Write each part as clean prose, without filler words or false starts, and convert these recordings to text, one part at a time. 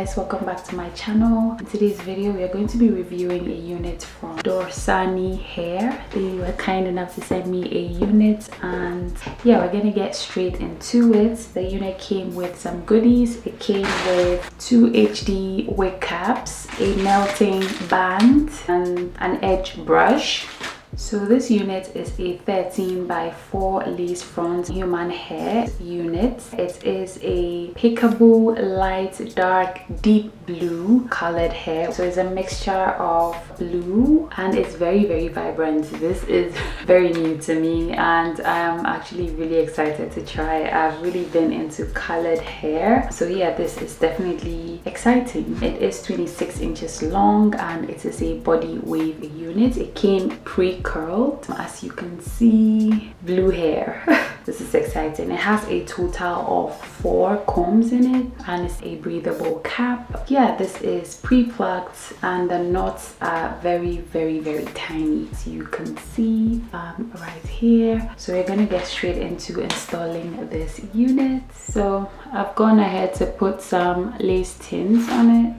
guys, welcome back to my channel. In today's video we are going to be reviewing a unit from DORSANEE hair. They were kind enough to send me a unit, and yeah, we're gonna get straight into it. The unit came with some goodies. It came with 2 HD wig caps, a melting band, and an edge brush. So this unit is a 13 by 4 lace front human hair unit. It is a Peekaboo light, dark, deep blue colored hair. So it's a mixture of blue and it's very vibrant. This is very new to me and I am actually really excited to try. I've really been into colored hair. So yeah, this is definitely exciting. It is 26 inches long and it is a body wave unit. It came pre-curled, as you can see. Blue hair. This is exciting. It has a total of 4 combs in it and it's a breathable cap. Yeah, this is pre-plucked and the knots are very tiny, as you can see right here. So we're gonna get straight into installing this unit. So I've gone ahead to put some lace tints on it.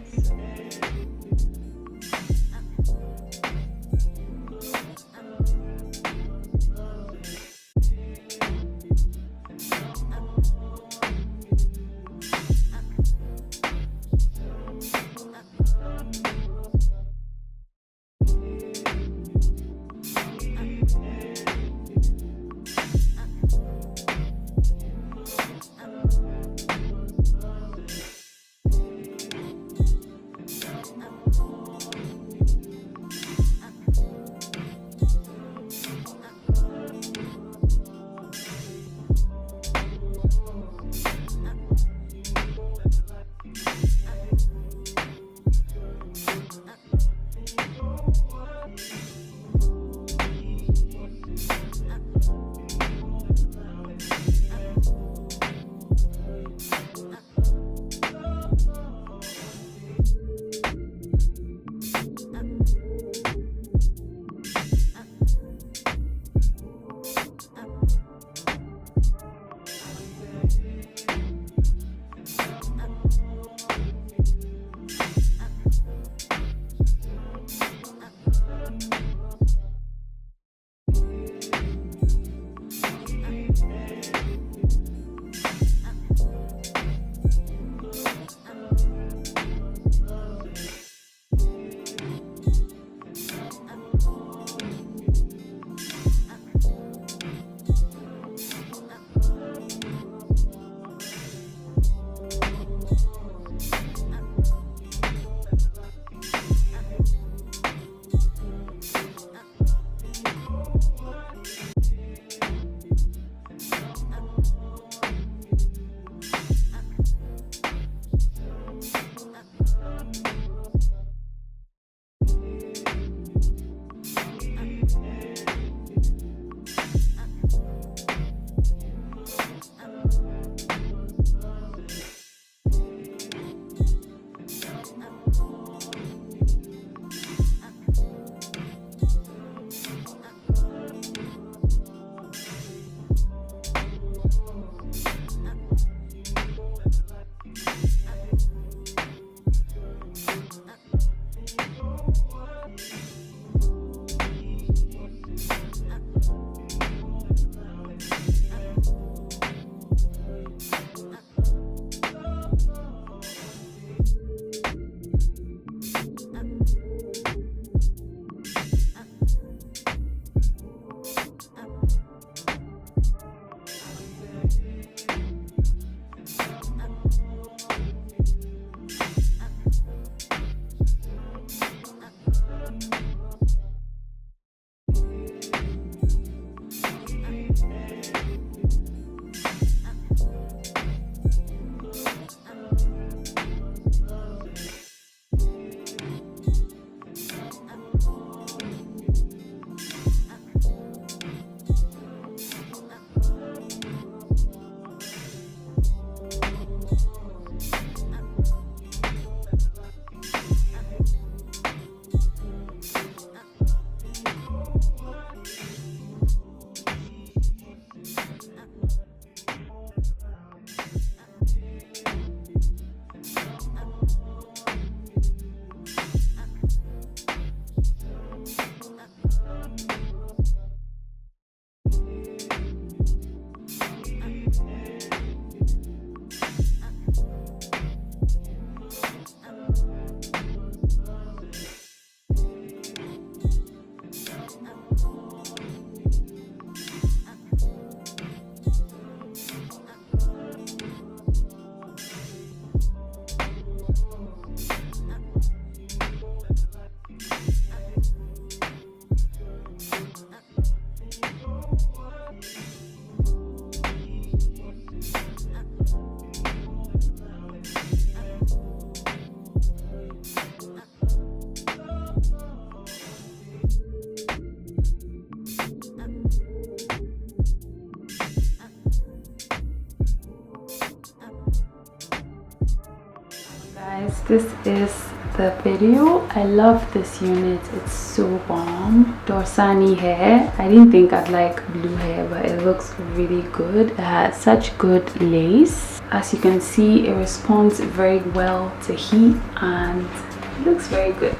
Guys, this is the video. I love this unit. It's so bomb. DORSANEE hair. I didn't think I'd like blue hair, but it looks really good. It has such good lace. As you can see, it responds very well to heat and it looks very good.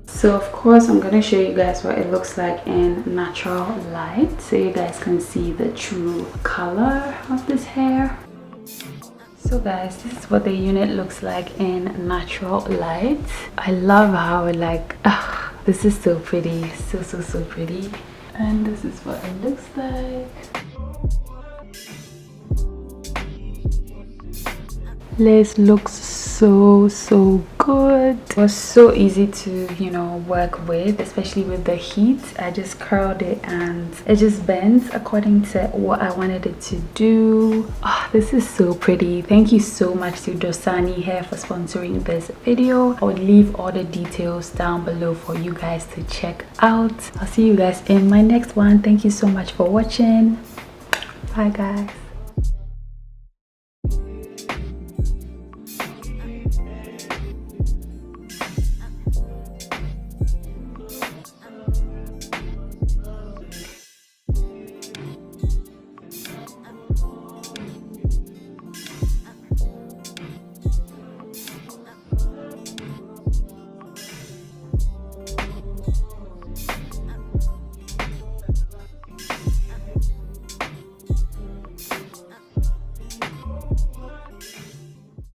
So of course I'm going to show you guys what it looks like in natural light so you guys can see the true color of this hair. So guys, this is what the unit looks like in natural light. I love how this is so pretty, so pretty. And this is what it looks like. Lace looks so good. It was so easy to, you know, work with, especially with the heat. I just curled it and it just bends according to what I wanted it to do. Oh, this is so pretty. Thank you so much to DORSANEE Hair for sponsoring this video. I would leave all the details down below for you guys to check out. I'll see you guys in my next one. Thank you so much for watching. Bye guys.